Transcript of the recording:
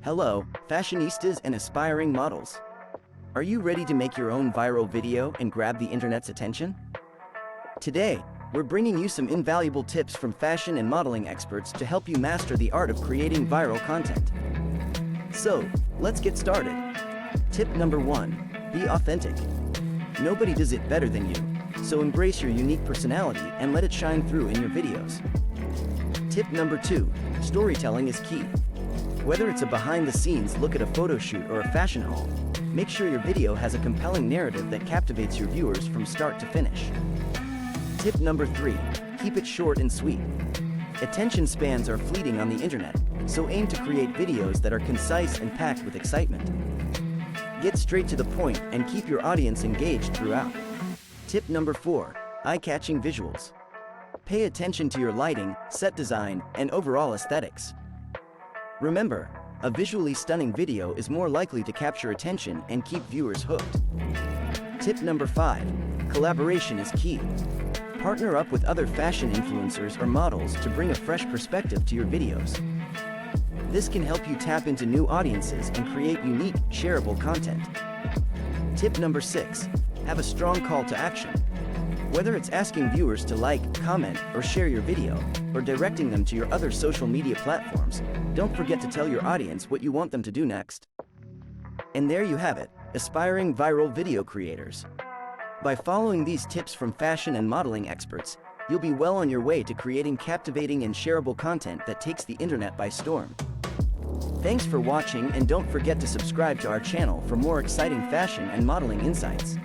Hello, fashionistas and aspiring models. Are you ready to make your own viral video and grab the internet's attention? Today, we're bringing you some invaluable tips from fashion and modeling experts to help you master the art of creating viral content. So, let's get started. Tip number 1, be authentic. Nobody does it better than you, so embrace your unique personality and let it shine through in your videos. Tip number 2, storytelling is key. Whether it's a behind-the-scenes look at a photo shoot or a fashion haul, make sure your video has a compelling narrative that captivates your viewers from start to finish. Tip number 3, keep it short and sweet. Attention spans are fleeting on the internet, so aim to create videos that are concise and packed with excitement. Get straight to the point and keep your audience engaged throughout. Tip number 4, eye-catching visuals. Pay attention to your lighting, set design, and overall aesthetics. Remember, a visually stunning video is more likely to capture attention and keep viewers hooked. Tip number 5, collaboration is key. Partner up with other fashion influencers or models to bring a fresh perspective to your videos. This can help you tap into new audiences and create unique, shareable content. Tip number 6, have a strong call to action. Whether it's asking viewers to like, comment, or share your video, or directing them to your other social media platforms, don't forget to tell your audience what you want them to do next. And there you have it, aspiring viral video creators. By following these tips from fashion and modeling experts, you'll be well on your way to creating captivating and shareable content that takes the internet by storm. Thanks for watching, and don't forget to subscribe to our channel for more exciting fashion and modeling insights.